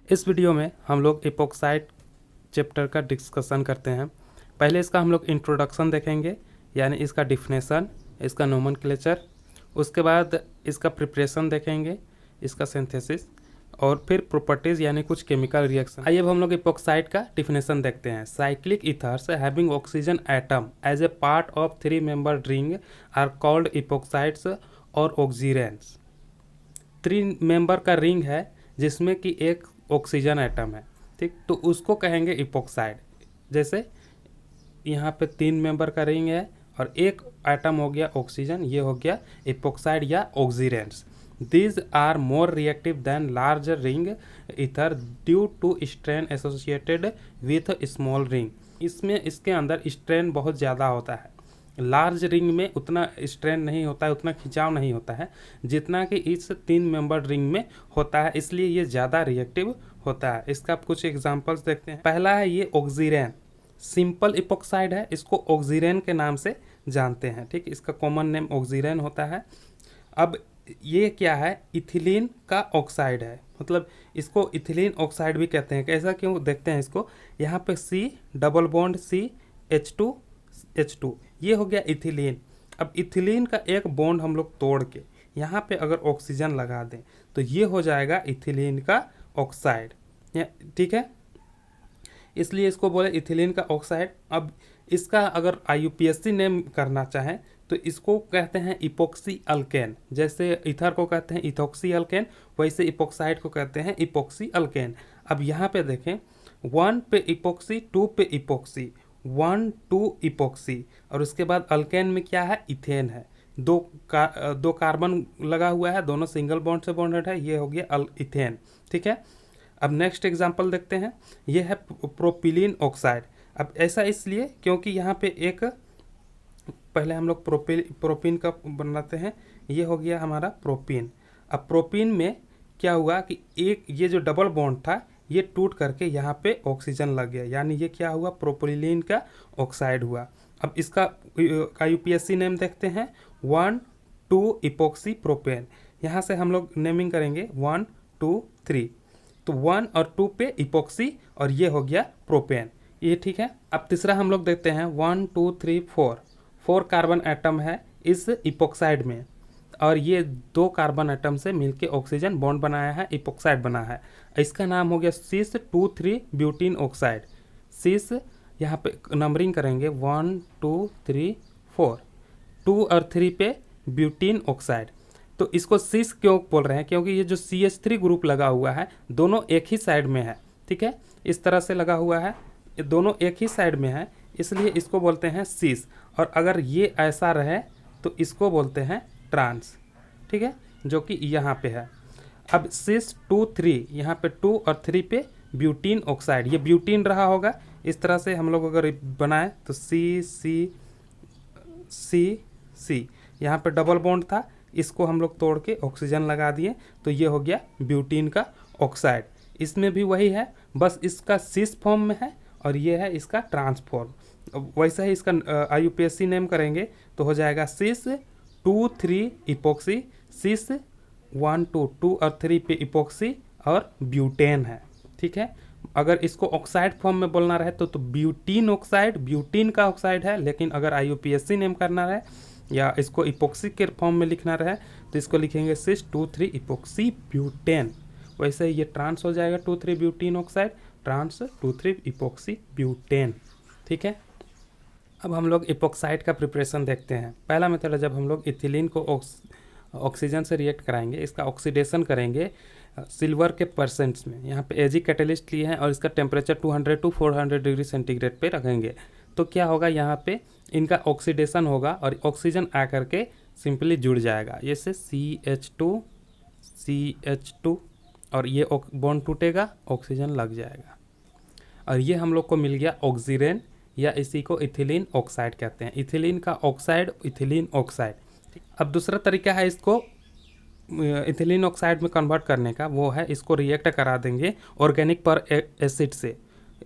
इस वीडियो में हम लोग इपोक्साइड चैप्टर का डिस्कशन करते हैं। पहले इसका हम लोग इंट्रोडक्शन देखेंगे, यानी इसका डिफिनेशन, इसका नोमेनक्लेचर, उसके बाद इसका प्रिपरेशन देखेंगे, इसका सिंथेसिस, और फिर प्रॉपर्टीज़ यानी कुछ केमिकल रिएक्शन। आइए अब हम लोग इपोक्साइड का डिफिनेशन देखते हैं। Cyclic ethers having oxygen atom as a part of 3 member ring are called epoxides और ऑक्सीरेंस। 3 मेंबर का रिंग है जिसमें कि एक ऑक्सीजन एटम है, ठीक, तो उसको कहेंगे इपोक्साइड। जैसे यहाँ पे 3 मेंबर का रिंग है और एक एटम हो गया ऑक्सीजन, ये हो गया इपोक्साइड या ऑक्सीरेंस। These are more reactive than large ring ether due to strain associated with small ring। इसमें इसके अंदर स्ट्रेन बहुत ज़्यादा होता है। लार्ज रिंग में उतना स्ट्रेन नहीं होता है, उतना खिंचाव नहीं होता है जितना कि इस 3 मेंबर रिंग में होता है, इसलिए ये ज़्यादा रिएक्टिव होता है। इसका आप कुछ एग्जांपल्स देखते हैं। पहला है ये ऑक्सीरेन, सिंपल इपोक्साइड है, इसको ऑक्सीरेन के नाम से जानते हैं, ठीक, इसका कॉमन नेम ऑक्सीरेन होता है। अब ये क्या है, इथिलीन का ऑक्साइड है, मतलब इसको इथिलीन ऑक्साइड भी कहते हैं। कैसा क्यों, देखते हैं इसको। यहाँ पे C डबल बॉन्ड CH2 ये हो गया इथिलीन। अब इथिलीन का एक बॉन्ड हम लोग तोड़ के यहाँ पे अगर ऑक्सीजन लगा दें तो ये हो जाएगा इथिलीन का ऑक्साइड, ठीक है, इसलिए इसको बोले इथिलीन का ऑक्साइड। अब इसका अगर IUPAC नेम करना चाहें तो इसको कहते हैं इपोक्सी अल्केन। जैसे ईथर को कहते हैं इथोक्सी अल्केन, वैसे इपोक्साइड को कहते हैं इपोक्सी अल्केन। अब यहाँ पे देखें, 1 पे इपोक्सी, 2 पे इपोक्सी, 1 2 इपोक्सी, और उसके बाद अल्केन में क्या है, इथेन है। दो कार्बन लगा हुआ है, दोनों सिंगल बॉन्ड से बॉन्डेड है, ये हो गया इथेन, ठीक है। अब नेक्स्ट एग्जांपल देखते हैं, ये है प्रोपिलीन ऑक्साइड। अब ऐसा इसलिए क्योंकि यहाँ पे एक, पहले हम लोग प्रोपीन का बनाते हैं, ये हो गया हमारा प्रोपीन। अब प्रोपीन में क्या हुआ कि एक ये जो डबल बॉन्ड था ये टूट करके यहाँ पे ऑक्सीजन लग गया, यानी ये क्या हुआ, प्रोपिलीन का ऑक्साइड हुआ। अब इसका IUPAC नेम देखते हैं, 1 2 इपोक्सी प्रोपेन। यहाँ से हम लोग नेमिंग करेंगे 1 2 3, तो 1 और 2 पे इपोक्सी और ये हो गया प्रोपेन, ये ठीक है। अब तीसरा हम लोग देखते हैं, 1 2 3 4 कार्बन एटम है इस इपोक्साइड में, और ये 2 कार्बन एटम से मिलके ऑक्सीजन बॉन्ड बनाया है, इपोक्साइड बना है। इसका नाम हो गया सिस 2 3 ब्यूटीन ऑक्साइड। सिस यहाँ पे नंबरिंग करेंगे 1 2 3 4, 2 और 3 पे ब्यूटीन ऑक्साइड। तो इसको सिस क्यों बोल रहे हैं, क्योंकि ये जो CH3 ग्रुप लगा हुआ है दोनों एक ही साइड में है, ठीक है, इस तरह से लगा हुआ है, ये दोनों एक ही साइड में है, इसलिए इसको बोलते हैं सिस। और अगर ये ऐसा रहे तो इसको बोलते हैं ट्रांस, ठीक है, जो कि यहाँ पे है। अब सिस 2 3, यहाँ पे 2 और 3 पे ब्यूटीन ऑक्साइड, ये ब्यूटीन रहा होगा, इस तरह से हम लोग अगर बनाए तो C यहाँ पे डबल बॉन्ड था, इसको हम लोग तोड़ के ऑक्सीजन लगा दिए तो ये हो गया ब्यूटीन का ऑक्साइड। इसमें भी वही है, बस इसका सिस फॉर्म में है और ये है इसका ट्रांसफॉर्म। वैसा ही इसका IUPAC नेम करेंगे तो हो जाएगा सिस 2 3 इपोक्सी, सिस 1 2 2 और 3 पे इपोक्सी और ब्यूटेन है, ठीक है। अगर इसको ऑक्साइड फॉर्म में बोलना रहे तो ब्यूटीन ऑक्साइड, ब्यूटीन का ऑक्साइड है, लेकिन अगर IUPAC नेम करना रहे या इसको इपोक्सी के फॉर्म में लिखना रहे तो इसको लिखेंगे सिस 2 3 इपोक्सी ब्यूटेन। वैसे ही ये ट्रांस हो जाएगा 2 3 butene oxide, trans 2 3 epoxy butane, ठीक है। अब हम लोग इपोक्साइड का प्रिपरेशन देखते हैं। पहला मेथड है, जब हम लोग इथिलीन को ऑक्सीजन से रिएक्ट कराएंगे, इसका ऑक्सीडेशन करेंगे सिल्वर के परसेंट्स में। यहाँ पे एजी कैटलिस्ट लिए हैं और इसका टेम्परेचर 200 to 400 डिग्री सेंटीग्रेड पे रखेंगे, तो क्या होगा, यहाँ पे इनका ऑक्सीडेशन होगा और ऑक्सीजन आ करके सिंपली जुड़ जाएगा, जैसे CH2 और ये बॉन्ड टूटेगा, ऑक्सीजन लग जाएगा, और ये हम लोग को मिल गया ऑक्सीरेन, या इसी को इथिलीन ऑक्साइड कहते हैं। इथिलीन का ऑक्साइड, इथिलीन ऑक्साइड। अब दूसरा तरीका है इसको इथिलीन ऑक्साइड में कन्वर्ट करने का, वो है इसको रिएक्ट करा देंगे ऑर्गेनिक पर एसिड से।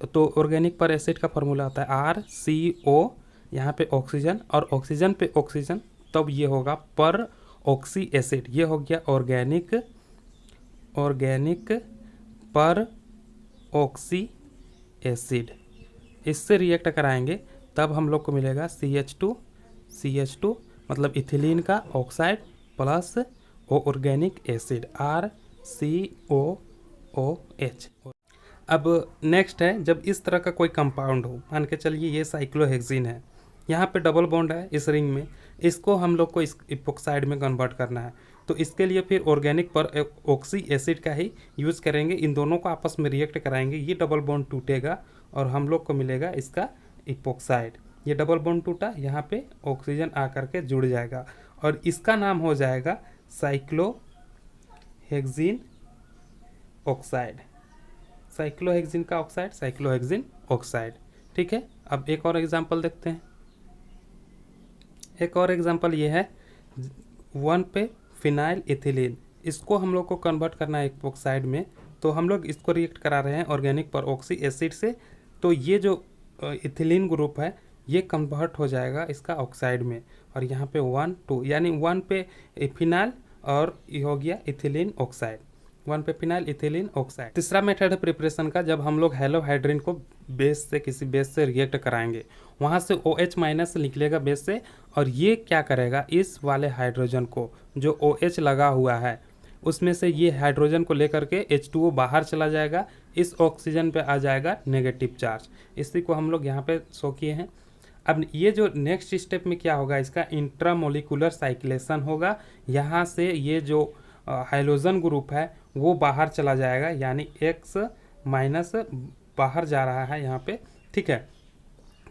तो ऑर्गेनिक पर एसिड का फॉर्मूला होता है RCO, यहाँ पे ऑक्सीजन और ऑक्सीजन पे ऑक्सीजन, तब ये होगा पर ऑक्सी एसिड, ये हो गया ऑर्गेनिक पर ऑक्सी एसिड, इससे रिएक्ट कराएंगे तब हम लोग को मिलेगा CH2 मतलब इथिलीन का oxide plus organic acid RCOOH। अब नेक्स्ट है, जब इस तरह का कोई कंपाउंड हो, मान के चलिए ये साइक्लोहेक्सिन है, यहाँ पे डबल बॉन्ड है इस रिंग में, इसको हम लोग को इस इपोक्साइड में कन्वर्ट करना है, तो इसके लिए फिर ऑर्गेनिक पर ऑक्सी एसिड का ही यूज़ करेंगे। इन दोनों को आपस में रिएक्ट कराएंगे, ये डबल बॉन्ड टूटेगा और हम लोग को मिलेगा इसका इपोक्साइड। ये डबल बॉन्ड टूटा, यहाँ पे ऑक्सीजन आकर के जुड़ जाएगा और इसका नाम हो जाएगा साइक्लोहेक्सिन ऑक्साइड। साइक्लोहेक्सिन का ऑक्साइड साइक्लोहेक्सिन ऑक्साइड। ठीक है, अब एक और एग्जांपल देखते हैं। एक और एग्जांपल ये है 1 पे फिनाइल इथिलीन, इसको हम लोग को कन्वर्ट करना है इपोक्साइड में, तो हम लोग इसको रिएक्ट करा रहे हैं ऑर्गेनिक पर ऑक्सी एसिड से, तो ये जो इथिलीन ग्रुप है ये कन्वर्ट हो जाएगा इसका ऑक्साइड में, और यहाँ पे 1 2 यानी 1 पे फिनाइल और ये हो गया इथिलीन ऑक्साइड, 1 पे फिनाइल इथिलीन ऑक्साइड। तीसरा मेथड है प्रिपरेशन का, जब हम लोग हेलोहाइड्रिन को बेस से किसी बेस से रिएक्ट कराएंगे, वहाँ से OH माइनस निकलेगा बेस से, और ये क्या करेगा, इस वाले हाइड्रोजन को जो OH लगा हुआ है उसमें से ये हाइड्रोजन को लेकर के H2O बाहर चला जाएगा, इस ऑक्सीजन पे आ जाएगा नेगेटिव चार्ज। इसी को हम लोग यहाँ पे शो किए हैं। अब ये जो नेक्स्ट स्टेप में क्या होगा, इसका इंट्रामोलिकुलर साइक्लेशन होगा, यहाँ से ये जो हाइड्रोजन ग्रुप है वो बाहर चला जाएगा, यानी X माइनस बाहर जा रहा है यहाँ पे। ठीक है,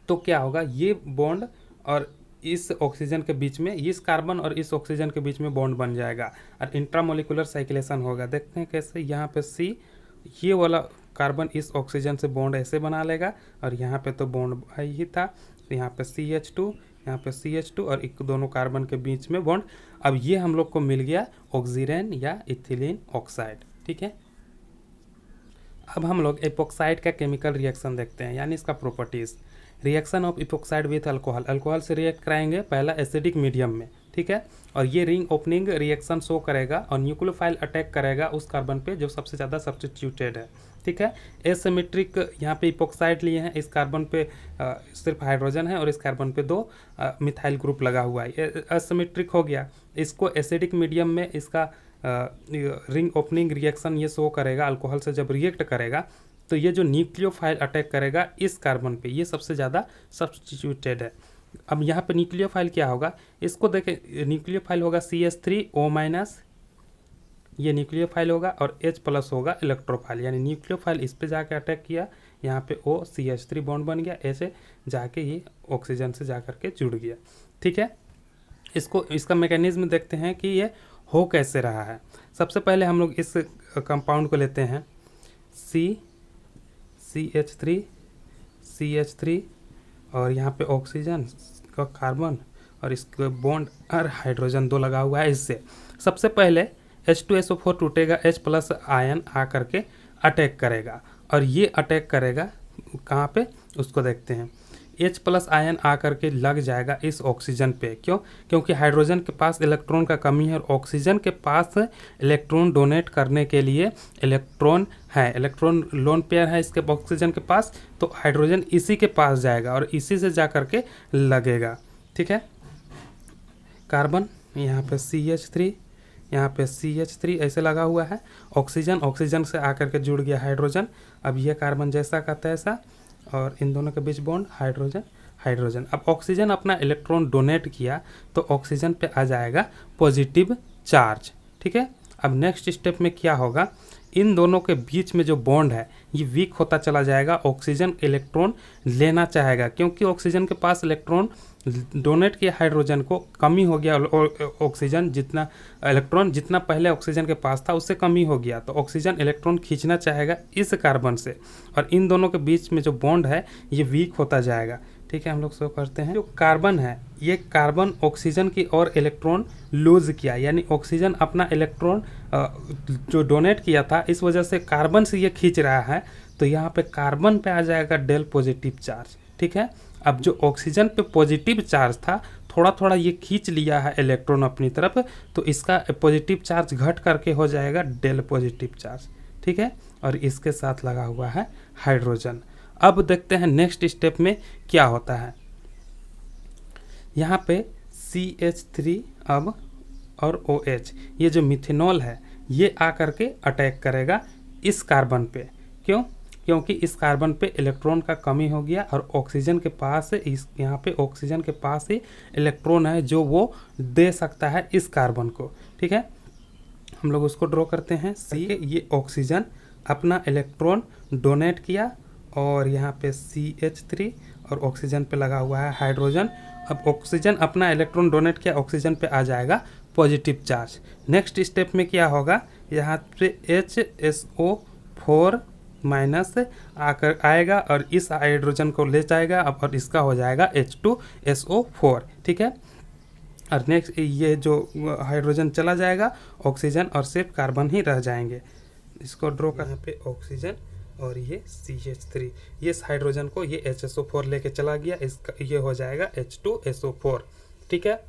तो क्या होगा, ये बॉन्ड और इस ऑक्सीजन के बीच में, इस कार्बन और इस ऑक्सीजन के बीच में बॉन्ड बन जाएगा और इंट्रामोलिकुलर साइक्लेशन होगा। देखते हैं कैसे, यहाँ पे C, ये वाला कार्बन इस ऑक्सीजन से बॉन्ड ऐसे बना लेगा और यहाँ पे तो बॉन्ड ही था, तो यहाँ पे CH2, यहाँ पे CH2 और एक दोनों कार्बन के बीच में बॉन्ड। अब ये हम लोग को मिल गया ऑक्सीजन या इथिलीन ऑक्साइड। ठीक है, अब हम लोग इपोक्साइड का केमिकल रिएक्शन देखते हैं, यानी इसका properties. Reaction of epoxide with alcohol, alcohol से रिएक्ट कराएंगे पहला एसिडिक मीडियम में। ठीक है, और ये रिंग ओपनिंग रिएक्शन शो करेगा और न्यूक्लियोफाइल अटैक करेगा उस कार्बन पे जो सबसे ज़्यादा सब्स्टिट्यूटेड है। ठीक है, एसिमेट्रिक यहाँ पे इपोक्साइड लिए हैं, इस कार्बन पे सिर्फ हाइड्रोजन है और इस कार्बन पे 2 मिथाइल ग्रुप लगा हुआ है, एसिमेट्रिक हो गया। इसको एसिडिक मीडियम में इसका रिंग ओपनिंग रिएक्शन ये शो करेगा, अल्कोहल से जब रिएक्ट करेगा तो ये जो न्यूक्लियोफाइल अटैक करेगा इस कार्बन पे, ये सबसे ज़्यादा सब्स्टिट्यूटेड है। अब यहाँ पे न्यूक्लियोफाइल क्या होगा, इसको देखें, न्यूक्लियोफाइल होगा CH3O माइनस, ये न्यूक्लियोफाइल होगा, और H प्लस होगा इलेक्ट्रोफाइल, यानी न्यूक्लियोफाइल इस पे जाके अटैक किया, यहाँ पे O CH3 बॉन्ड बन गया, ऐसे जाके ये ऑक्सीजन से जा करके जुड़ गया। ठीक है, इसका मैकेनिज्म देखते हैं कि ये हो कैसे रहा है। सबसे पहले हम लोग इस कंपाउंड को लेते हैं, CH3 और यहाँ पे ऑक्सीजन का कार्बन और इसके बॉन्ड और हाइड्रोजन 2 लगा हुआ है। इससे सबसे पहले H2SO4 टूटेगा, H प्लस आयन आ करके अटैक करेगा, और ये अटैक करेगा कहाँ पे, उसको देखते हैं। H प्लस आयन आ करके लग जाएगा इस ऑक्सीजन पे, क्यों, क्योंकि हाइड्रोजन के पास इलेक्ट्रॉन का कमी है और ऑक्सीजन के पास इलेक्ट्रॉन डोनेट करने के लिए इलेक्ट्रॉन है, इलेक्ट्रॉन लोन पेयर है इसके ऑक्सीजन के पास, तो हाइड्रोजन इसी के पास जाएगा और इसी से जा करके लगेगा। ठीक है, कार्बन यहाँ पे CH3, यहाँ पे CH3 ऐसे लगा हुआ है, ऑक्सीजन से आकर के जुड़ गया हाइड्रोजन। अब ये कार्बन जैसा का तैसा और इन दोनों के बीच बॉन्ड हाइड्रोजन। अब ऑक्सीजन अपना इलेक्ट्रॉन डोनेट किया तो ऑक्सीजन पे आ जाएगा पॉजिटिव चार्ज। ठीक है, अब नेक्स्ट स्टेप में क्या होगा, इन दोनों के बीच में जो बॉन्ड है ये वीक होता चला जाएगा, ऑक्सीजन इलेक्ट्रॉन लेना चाहेगा, क्योंकि ऑक्सीजन के पास इलेक्ट्रॉन डोनेट किया हाइड्रोजन को कमी हो गया, ऑक्सीजन जितना इलेक्ट्रॉन जितना पहले ऑक्सीजन के पास था उससे कमी हो गया, तो ऑक्सीजन इलेक्ट्रॉन खींचना चाहेगा इस कार्बन से, और इन दोनों के बीच में जो बॉन्ड है ये वीक होता जाएगा। ठीक है, हम लोग शो करते हैं, जो कार्बन है ये कार्बन ऑक्सीजन की और इलेक्ट्रॉन लूज किया, यानी ऑक्सीजन अपना इलेक्ट्रॉन जो डोनेट किया था इस वजह से कार्बन से ये खींच रहा है, तो यहाँ पे कार्बन पे आ जाएगा डेल पॉजिटिव चार्ज। ठीक है, अब जो ऑक्सीजन पे पॉजिटिव चार्ज था थोड़ा थोड़ा ये खींच लिया है इलेक्ट्रॉन अपनी तरफ, तो इसका पॉजिटिव चार्ज घट करके हो जाएगा डेल पॉजिटिव चार्ज। ठीक है, और इसके साथ लगा हुआ है हाइड्रोजन। अब देखते हैं नेक्स्ट स्टेप में क्या होता है। यहाँ पे CH3 अब और OH, ये जो मिथेनॉल है ये आकर के अटैक करेगा इस कार्बन पे। क्यों? क्योंकि इस कार्बन पे इलेक्ट्रॉन का कमी हो गया और ऑक्सीजन के पास इस यहाँ पे ऑक्सीजन के पास ही इलेक्ट्रॉन है जो वो दे सकता है इस कार्बन को। ठीक है, हम लोग उसको ड्रॉ करते हैं। ये ऑक्सीजन अपना इलेक्ट्रॉन डोनेट किया और यहाँ पे CH3 और ऑक्सीजन पे लगा हुआ है हाइड्रोजन। अब ऑक्सीजन अपना इलेक्ट्रॉन डोनेट किया, ऑक्सीजन पे आ जाएगा पॉजिटिव चार्ज। नेक्स्ट स्टेप में क्या होगा, यहाँ पे HSO4 माइनस आकर आएगा और इस हाइड्रोजन को ले जाएगा अब, और इसका हो जाएगा H2SO4। ठीक है, और नेक्स्ट ये जो हाइड्रोजन चला जाएगा, ऑक्सीजन और सिर्फ कार्बन ही रह जाएंगे। इसको ड्रॉ कर, यहाँ पे ऑक्सीजन और ये CH3, ये इस हाइड्रोजन को ये HSO4 लेके चला गया, इसका ये हो जाएगा H2SO4। ठीक है,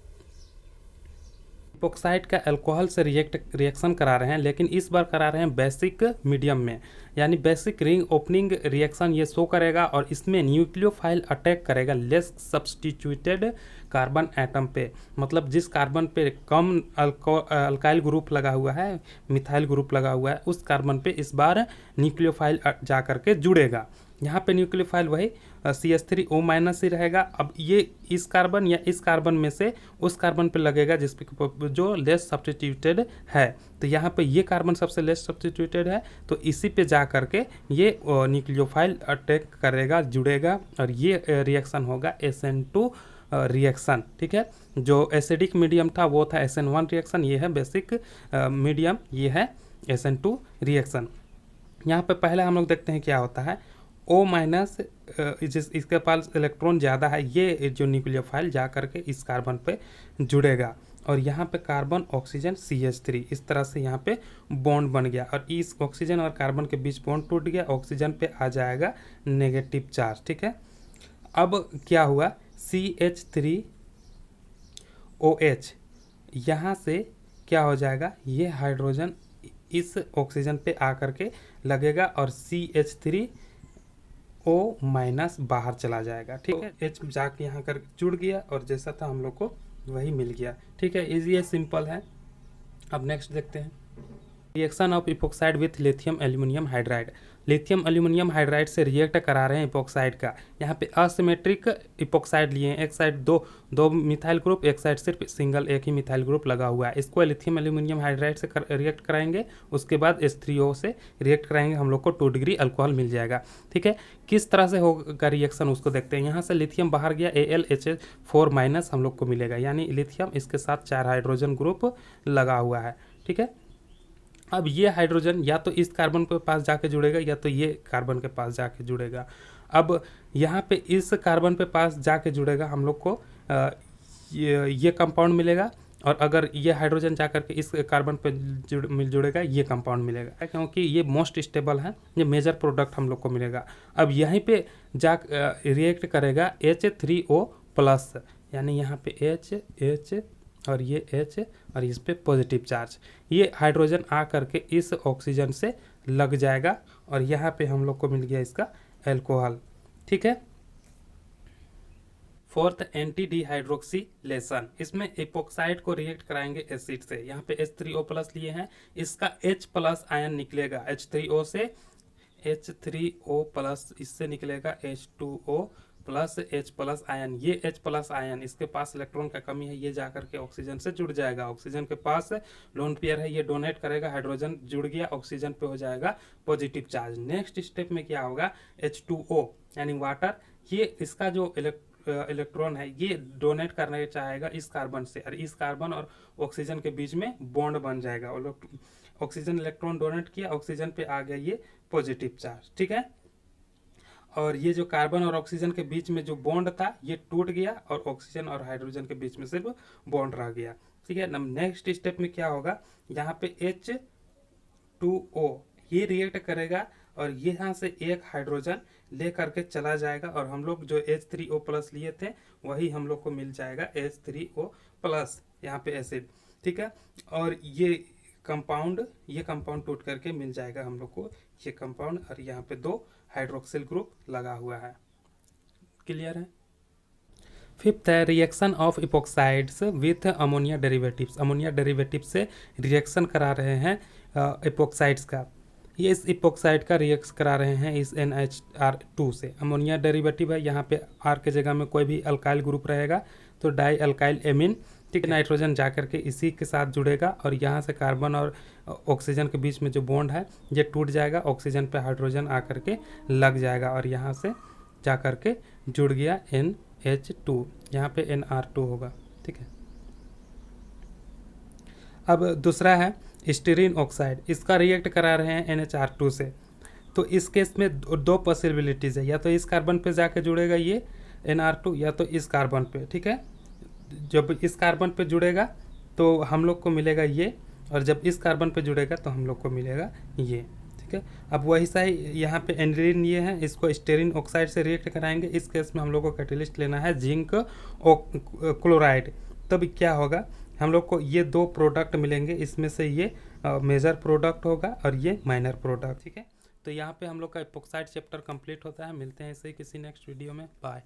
इपोक्साइड का अल्कोहल से रिएक्शन करा रहे हैं, लेकिन इस बार करा रहे हैं बेसिक मीडियम में, यानी बेसिक रिंग ओपनिंग रिएक्शन ये शो करेगा और इसमें न्यूक्लियोफाइल अटैक करेगा लेस सब्सटीट्यूटेड कार्बन एटम पे। मतलब जिस कार्बन पे कम अल्काइल ग्रुप लगा हुआ है, मिथाइल ग्रुप लगा हुआ है, उस कार्बन पे इस बार न्यूक्लियोफाइल जा करके जुड़ेगा। यहाँ पे न्यूक्लियोफाइल वही CH3O माइनस ही रहेगा। अब ये इस कार्बन या इस कार्बन में से उस कार्बन पे लगेगा जिस पे जो लेस सब्स्टिट्यूटेड है। तो यहाँ पे ये कार्बन सबसे लेस सब्स्टिट्यूटेड है, तो इसी पे जा करके ये न्यूक्लियोफाइल अटैक करेगा, जुड़ेगा और ये रिएक्शन होगा SN2 रिएक्शन। ठीक है, जो एसिडिक मीडियम था वो था SN1 रिएक्शन, ये है बेसिक मीडियम, ये है SN2 रिएक्शन। यहाँ पे पहले हम लोग देखते हैं क्या होता है। O माइनस इसके पास इलेक्ट्रॉन ज़्यादा है, ये जो न्यूक्लियोफाइल जा करके इस कार्बन पे जुड़ेगा और यहाँ पे कार्बन ऑक्सीजन CH3, इस तरह से यहाँ पे बॉन्ड बन गया और इस ऑक्सीजन और कार्बन के बीच बॉन्ड टूट गया, ऑक्सीजन पे आ जाएगा नेगेटिव चार्ज। ठीक है, अब क्या हुआ, CH3OH यहाँ से क्या हो जाएगा, ये हाइड्रोजन इस ऑक्सीजन पे आकर के लगेगा और CH3O माइनस बाहर चला जाएगा। ठीक है, H जाके यहाँ कर जुड़ गया और जैसा था हम लोग को वही मिल गया। ठीक है, इजी है, सिंपल है। अब नेक्स्ट देखते हैं reaction of epoxide with lithium aluminium hydride. Lithium aluminium hydride से रिएक्ट करा रहे हैं इपोक्साइड का। यहाँ पे असिमेट्रिक इपोक्साइड लिए हैं, एक साइड दो मिथाइल ग्रुप, एक साइड सिर्फ सिंगल एक ही मिथाइल ग्रुप लगा हुआ है। इसको लिथियम एल्यूमिनियम हाइड्राइड से रिएक्ट कराएंगे, उसके बाद H3O से रिएक्ट कराएंगे, हम लोग को 2 डिग्री अल्कोहल मिल जाएगा। ठीक है, किस तरह से होगा रिएक्शन उसको देखते हैं। यहाँ से लिथियम बाहर गया, AlHH4 माइनस हम लोग को मिलेगा, यानी लिथियम इसके साथ 4 हाइड्रोजन ग्रुप लगा हुआ है। ठीक है, अब ये हाइड्रोजन या तो इस कार्बन के पास जाके जुड़ेगा या तो ये कार्बन के पास जाके जुड़ेगा। अब यहाँ पे इस कार्बन पे पास जाके जुड़ेगा, हम लोग को ये कंपाउंड मिलेगा और अगर ये हाइड्रोजन जाकर के इस कार्बन पे जुड़ेगा ये कंपाउंड मिलेगा, क्योंकि ये मोस्ट स्टेबल है, ये मेजर प्रोडक्ट हम लोग को मिलेगा। अब यहीं पे जा रिएक्ट करेगा H3O+, यानी यहाँ पे H और ये H और इस पे पॉजिटिव चार्ज, ये हाइड्रोजन आ करके इस ऑक्सीजन से लग जाएगा और यहाँ पे हम लोग को मिल गया इसका अल्कोहल। ठीक है, फोर्थ एंटी डिहाइड्रोक्सिलेशन, इसमें इपोक्साइड को रिएक्ट कराएंगे एसिड से। यहाँ पे H3O+ लिए हैं, इसका H+ आयन निकलेगा H3O से, H3O+ इससे निकलेगा H2O प्लस H+ आयन। ये H+ आयन, इसके पास इलेक्ट्रॉन का कमी है, ये जाकर के ऑक्सीजन से जुड़ जाएगा। ऑक्सीजन के पास लोन पेयर है, ये डोनेट करेगा, हाइड्रोजन जुड़ गया, ऑक्सीजन पे हो जाएगा पॉजिटिव चार्ज। नेक्स्ट स्टेप में क्या होगा, H2O यानी वाटर, ये इसका जो इलेक्ट्रॉन है ये डोनेट करना चाहेगा इस कार्बन से और इस कार्बन और ऑक्सीजन के बीच में बॉन्ड बन जाएगा। ऑक्सीजन इलेक्ट्रॉन डोनेट किया, ऑक्सीजन पे आ गया ये पॉजिटिव चार्ज। ठीक है, और ये जो कार्बन और ऑक्सीजन के बीच में जो बॉन्ड था ये टूट गया और ऑक्सीजन और हाइड्रोजन के बीच में सिर्फ बॉन्ड रह गया। ठीक है, नेक्स्ट स्टेप में क्या होगा, यहाँ पे H2O ये रिएक्ट करेगा और यहाँ से एक हाइड्रोजन ले करके चला जाएगा और हम लोग जो H3O+ लिए थे वही हम लोग को मिल जाएगा H3O+ यहाँ पे एसिड। ठीक है, और ये कंपाउंड टूट करके मिल जाएगा हम लोग को ये कंपाउंड और यहाँ पे 2 हाइड्रोक्सिल ग्रुप लगा हुआ है। क्लियर है। फिफ्थ है reaction of epoxides with ammonia derivatives. Ammonia derivative से रिएक्शन करा रहे हैं इपोक्साइड्स का। ये इस इपोक्साइड का रिएक्शन करा रहे हैं इस NHR2 से। अमोनिया डेरिवेटिव है, यहाँ पे R के जगह में कोई भी अल्काइल ग्रुप रहेगा तो डाई अल्काइल एमीन, ठीक है। नाइट्रोजन जा करके इसी के साथ जुड़ेगा और यहाँ से कार्बन और ऑक्सीजन के बीच में जो बॉन्ड है ये टूट जाएगा, ऑक्सीजन पे हाइड्रोजन आ करके लग जाएगा और यहाँ से जा करके जुड़ गया NH2, यहाँ पे NR2 होगा, ठीक है। अब दूसरा है स्टीरीन ऑक्साइड, इसका रिएक्ट करा रहे हैं NHR2 से। तो इस केस में 2 पॉसिबिलिटीज़ है, या तो इस कार्बन पे जाके जुड़ेगा ये NR2 या तो इस कार्बन पे, ठीक है। जब इस कार्बन पे जुड़ेगा तो हम लोग को मिलेगा ये, और जब इस कार्बन पे जुड़ेगा तो हम लोग को मिलेगा ये, ठीक है। अब वही सा ही यहाँ पे एनिलीन ये है, इसको स्टीरीन ऑक्साइड से रिएक्ट कराएंगे। इस केस में हम लोग को कैटेलिस्ट लेना है जिंक क्लोराइड। तब क्या होगा, हम लोग को ये 2 प्रोडक्ट मिलेंगे, इसमें से ये मेजर प्रोडक्ट होगा और ये माइनर प्रोडक्ट, ठीक है। तो यहाँ पे हम लोग का इपोक्साइड चैप्टर कंप्लीट होता है। मिलते हैं इसे किसी नेक्स्ट वीडियो में। बाय।